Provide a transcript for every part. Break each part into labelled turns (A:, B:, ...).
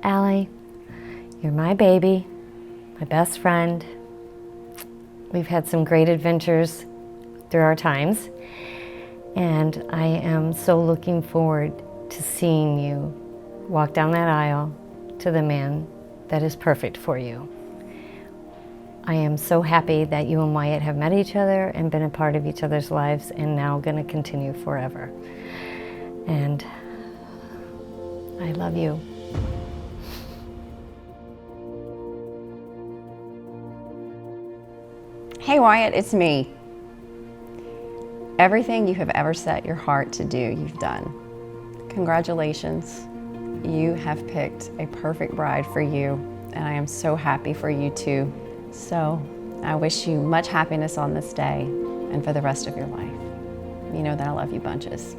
A: Allie, you're my baby, my best friend. We've had some great adventures through our times, and I am so looking forward to seeing you walk down that aisle to the man that is perfect for you. I am so happy that you and Wyatt have met each other and been a part of each other's lives, and now going to continue forever. And I love you.
B: Hey Wyatt, it's me. Everything you have ever set your heart to do, you've done. Congratulations. You have picked a perfect bride for you, and I am so happy for you too. So I wish you much happiness on this day and for the rest of your life. You know that I love you bunches.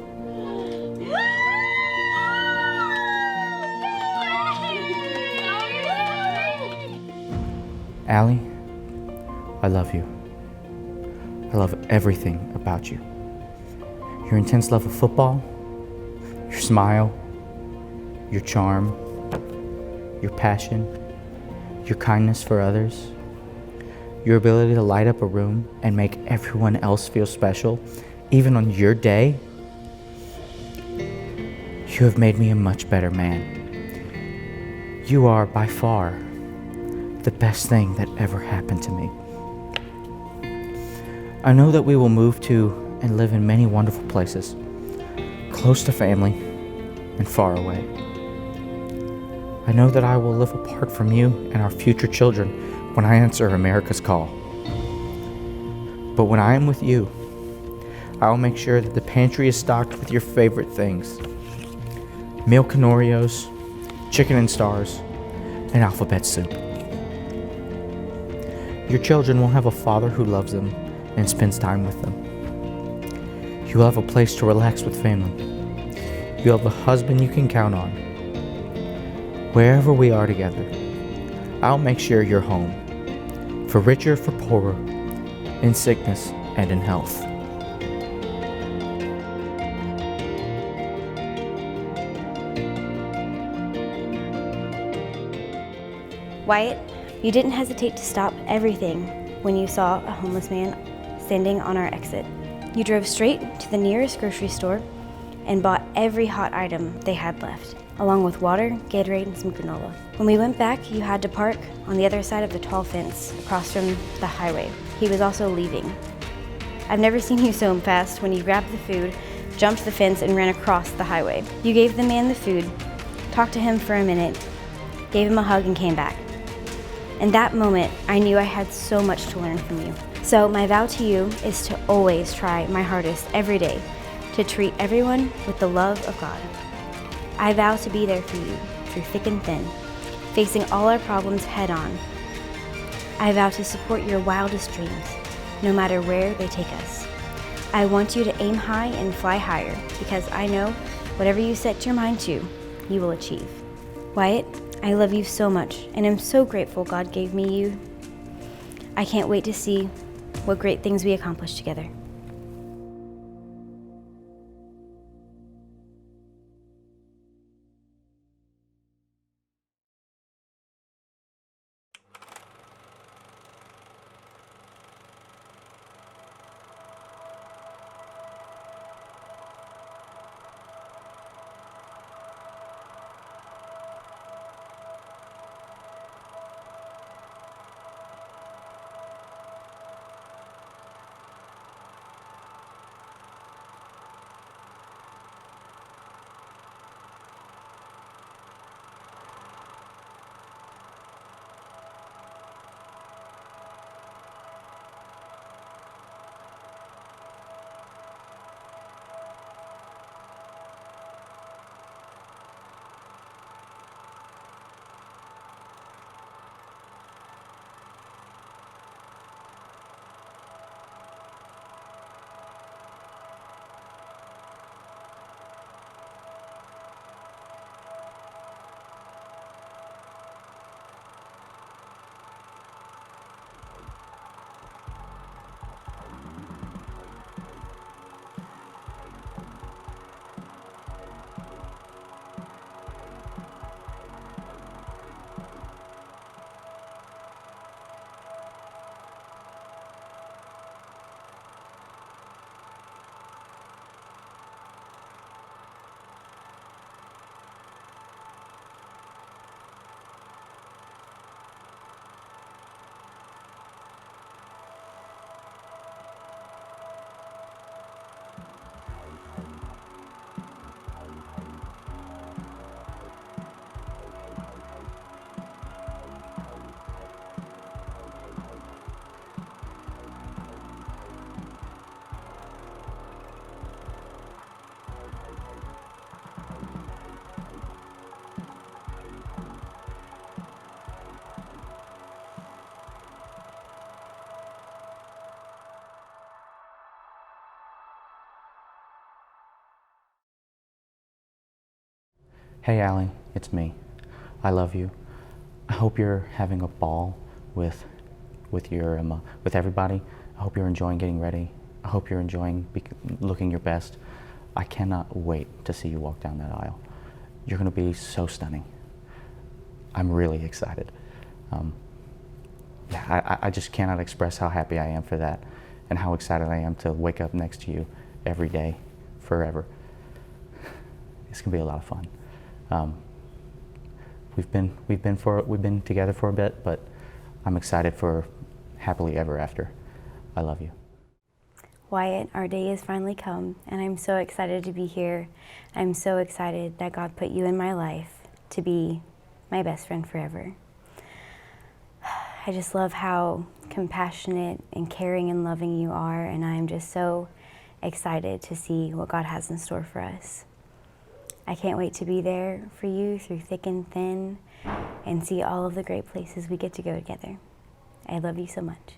C: Allie, I love you. I love everything about you. Your intense love of football, your smile, your charm, your passion, your kindness for others, your ability to light up a room and make everyone else feel special, even on your day. You have made me a much better man. You are by far the best thing that ever happened to me. I know that we will move to and live in many wonderful places, close to family and far away. I know that I will live apart from you and our future children when I answer America's call. But when I am with you, I will make sure that the pantry is stocked with your favorite things: milk and Oreos, chicken and stars, and alphabet soup. Your children will have a father who loves them and spends time with them. You will have a place to relax with family. You will have a husband you can count on. Wherever we are together, I'll make sure you're home, for richer, for poorer, in sickness and in health.
D: Wyatt, you didn't hesitate to stop everything when you saw a homeless man standing on our exit. You drove straight to the nearest grocery store and bought every hot item they had left, along with water, Gatorade, and some granola. When we went back, you had to park on the other side of the tall fence across from the highway. He was also leaving. I've never seen you so fast when you grabbed the food, jumped the fence, and ran across the highway. You gave the man the food, talked to him for a minute, gave him a hug, and came back. In that moment, I knew I had so much to learn from you. So my vow to you is to always try my hardest every day to treat everyone with the love of God. I vow to be there for you through thick and thin, facing all our problems head on. I vow to support your wildest dreams, no matter where they take us. I want you to aim high and fly higher, because I know whatever you set your mind to, you will achieve. Wyatt, I love you so much, and I'm so grateful God gave me you. I can't wait to see what great things we accomplish together.
C: Hey Allie, it's me. I love you. I hope you're having a ball with everybody. I hope you're enjoying getting ready. I hope you're enjoying looking your best. I cannot wait to see you walk down that aisle. You're going to be so stunning. I'm really excited. I just cannot express how happy I am for that and how excited I am to wake up next to you every day, forever. It's going to be a lot of fun. We've been together for a bit, but I'm excited for happily ever after. I love you.
D: Wyatt, our day has finally come, and I'm so excited to be here. I'm so excited that God put you in my life to be my best friend forever. I just love how compassionate and caring and loving you are, and I'm just so excited to see what God has in store for us. I can't wait to be there for you through thick and thin and see all of the great places we get to go together. I love you so much.